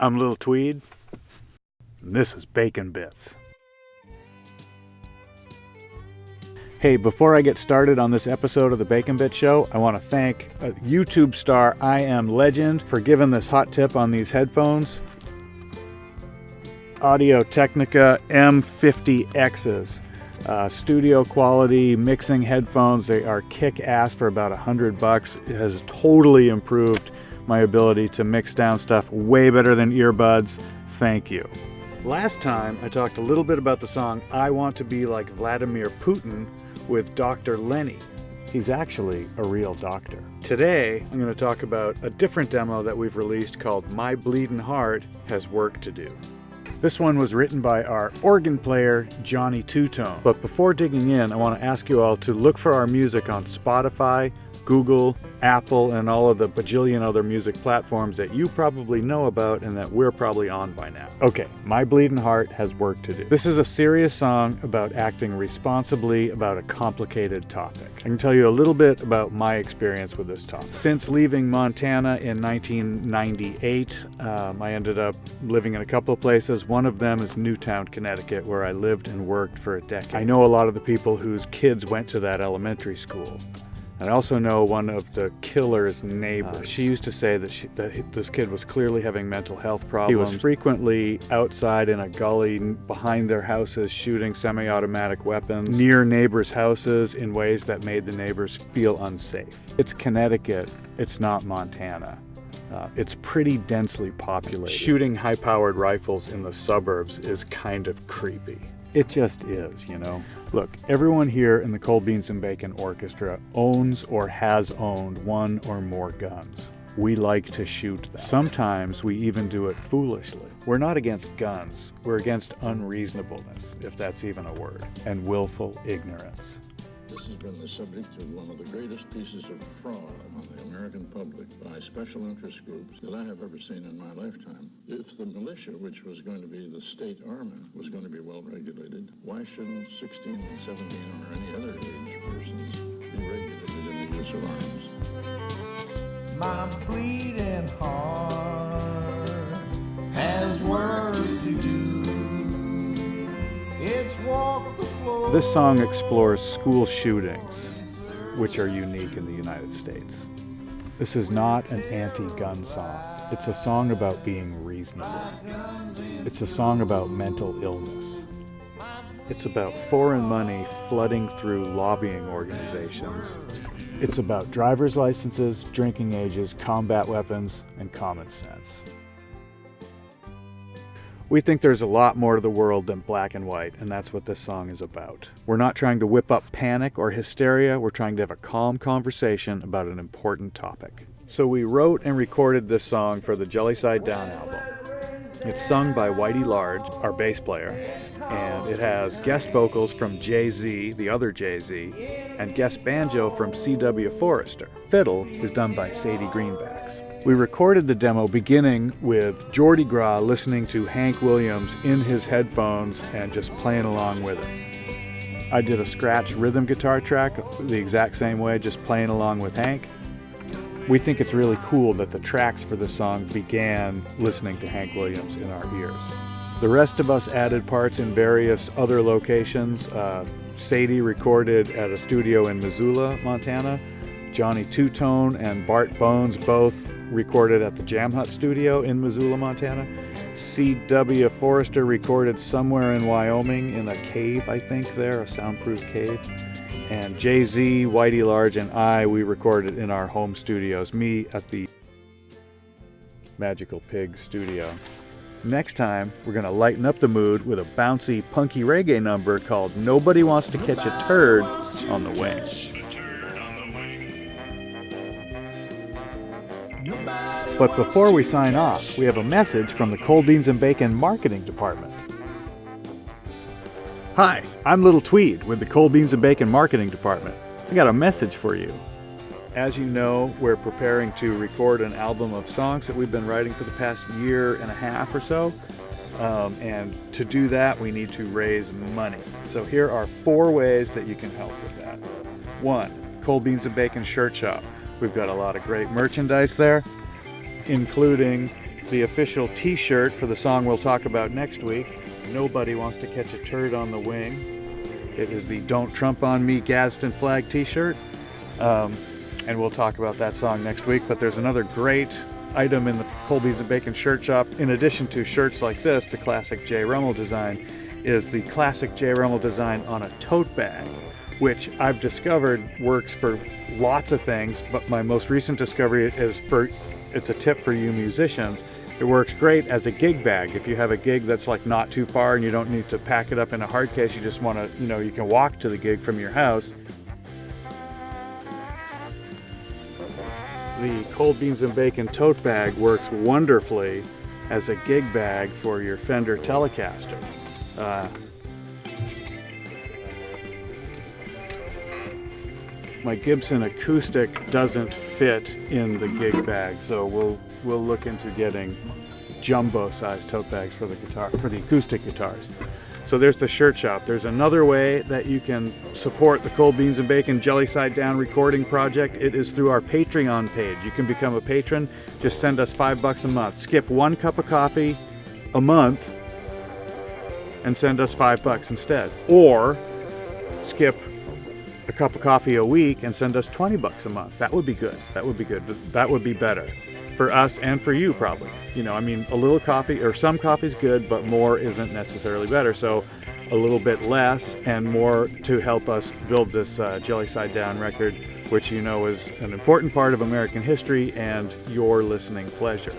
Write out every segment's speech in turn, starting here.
I'm Lil Tweed, and this is BaconBits. Hey, before I get started on this episode of the BaconBits Show, I want to thank YouTube star I Am Legend for giving this hot tip on these headphones. Audio-Technica M50Xs. Studio quality mixing headphones. They are kick-ass for about $100. It has totally improved my ability to mix down stuff way better than earbuds. Thank you. Last time I talked a little bit about the song I Want to Be Like Vladimir Putin with Dr. Lenny. He's actually a real doctor. Today I'm going to talk about a different demo that we've released called My Bleedin Heart Has Work to Do. This one was written by our organ player, Johnny Two-Tone. But before digging in, I want to ask you all to look for our music on Spotify, Google, Apple, and all of the bajillion other music platforms that you probably know about and that we're probably on by now. Okay, My Bleedin Heart Has Work to Do. This is a serious song about acting responsibly about a complicated topic. I can tell you a little bit about my experience with this topic. Since leaving Montana in 1998, I ended up living in a couple of places. One of them is Newtown, Connecticut, where I lived and worked for a decade. I know a lot of the people whose kids went to that elementary school. I also know one of the killer's neighbors. She used to say that this kid was clearly having mental health problems. He was frequently outside in a gully behind their houses shooting semi-automatic weapons near neighbors' houses in ways that made the neighbors feel unsafe. It's Connecticut, it's not Montana. It's pretty densely populated. Shooting high-powered rifles in the suburbs is kind of creepy. It just is, you know. Look, everyone here in the Cold Beans and Bacon Orchestra owns or has owned one or more guns. We like to shoot them. Sometimes we even do it foolishly. We're not against guns. We're against unreasonableness, if that's even a word, and willful ignorance. This has been the subject of one of the greatest pieces of fraud on the American public by special interest groups that I have ever seen in my lifetime. If the militia, which was going to be the state army, was going to be well regulated, why shouldn't 16 and 17 or any other age persons be regulated in the use of arms? My bleeding heart has work to do. It's walk the floor. This song explores school shootings, which are unique in the United States. This is not an anti-gun song. It's a song about being reasonable. It's a song about mental illness. It's about foreign money flooding through lobbying organizations. It's about driver's licenses, drinking ages, combat weapons, and common sense. We think there's a lot more to the world than black and white, and that's what this song is about. We're not trying to whip up panic or hysteria, we're trying to have a calm conversation about an important topic. So we wrote and recorded this song for the Jelly Side Down album. It's sung by Whitey Large, our bass player, and it has guest vocals from Jay-Z, the other Jay-Z, and guest banjo from C.W. Forrester. Fiddle is done by Sadie Greenbacks. We recorded the demo beginning with Geordie Gras listening to Hank Williams in his headphones and just playing along with it. I did a scratch rhythm guitar track the exact same way, just playing along with Hank. We think it's really cool that the tracks for the song began listening to Hank Williams in our ears. The rest of us added parts in various other locations. Sadie recorded at a studio in Missoula, Montana. Johnny Two-Tone and Bart Bones both recorded at the Jam Hut studio in Missoula, Montana. C.W. Forrester recorded somewhere in Wyoming in a cave, I think there, a soundproof cave. And Jay-Z, Whitey Large, and we recorded in our home studios, me at the Magical Pig studio. Next time, we're going to lighten up the mood with a bouncy, punky reggae number called Nobody Wants to Catch a Turd on the Wing. But before we sign off, we have a message from the Cold Beans and Bacon Marketing Department. Hi, I'm Lil Tweed with the Cold Beans and Bacon Marketing Department. I got a message for you. As you know, we're preparing to record an album of songs that we've been writing for the past year and a half or so. And to do that, we need to raise money. So here are 4 ways that you can help with that. 1, Cold Beans and Bacon Shirt Shop. We've got a lot of great merchandise there, including the official t-shirt for the song we'll talk about next week, Nobody Wants to Catch a Turd on the Wing. It is the Don't Trump on Me Gadsden flag t-shirt. And we'll talk about that song next week. But there's another great item in the Cold Beans and Bacon shirt shop. In addition to shirts like this, the classic J. Rummel design, is the classic J. Rummel design on a tote bag, which I've discovered works for lots of things, but my most recent discovery is it's a tip for you musicians. It works great as a gig bag. If you have a gig that's like not too far and you don't need to pack it up in a hard case, you just want to, you can walk to the gig from your house. The Cold Beans and Bacon tote bag works wonderfully as a gig bag for your Fender Telecaster. My Gibson acoustic doesn't fit in the gig bag, so we'll look into getting jumbo-sized tote bags for the acoustic guitars. So there's the shirt shop. There's another way that you can support the Cold Beans and Bacon Jelly Side Down recording project. It is through our Patreon page. You can become a patron. Just send us $5 a month. Skip 1 cup of coffee a month and send us $5 instead. Or skip a cup of coffee a week and send us $20 a month. That would be good. That would be good. That would be better for us and for you probably. A little coffee or some coffee is good, but more isn't necessarily better. So a little bit less and more to help us build this Jelly Side Down record, which is an important part of American history and your listening pleasure.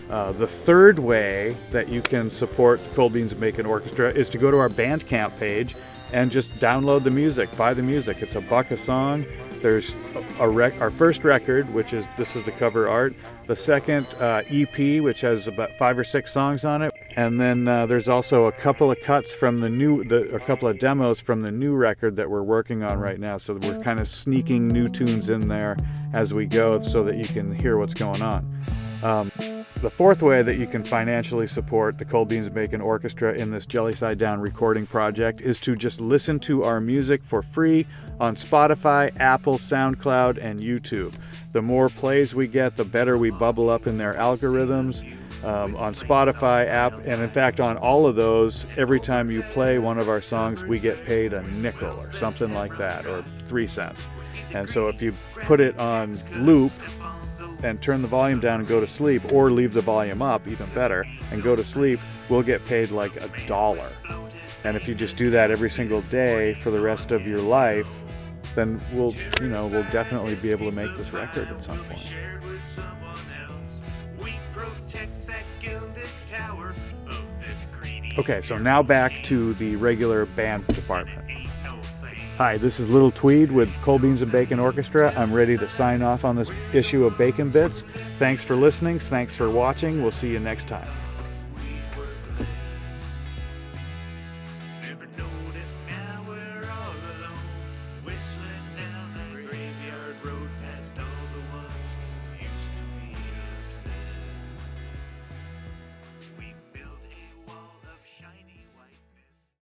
The third way that you can support the Cold Beans and Bacon Orchestra is to go to our Bandcamp page and just download the music, buy the music. It's $1 a song. There's our first record, this is the cover art. The second EP, which has about 5 or 6 songs on it. And then there's also a couple of cuts from a couple of demos from the new record that we're working on right now. So we're kind of sneaking new tunes in there as we go so that you can hear what's going on. The fourth way that you can financially support the Cold Beans and Bacon Orchestra in this Jelly Side Down recording project is to just listen to our music for free on Spotify, Apple, SoundCloud, and YouTube. The more plays we get, the better we bubble up in their algorithms. On Spotify app, and in fact on all of those, every time you play one of our songs, we get paid a nickel or something like that, or 3 cents. And so if you put it on loop and turn the volume down and go to sleep, or leave the volume up, even better, and go to sleep, we'll get paid like $1. And if you just do that every single day for the rest of your life, then we'll definitely be able to make this record at some point. Okay, so now back to the regular band department. Hi, this is Lil Tweed with Cold Beans and Bacon Orchestra. I'm ready to sign off on this issue of BaconBits. Thanks for listening. Thanks for watching. We'll see you next time.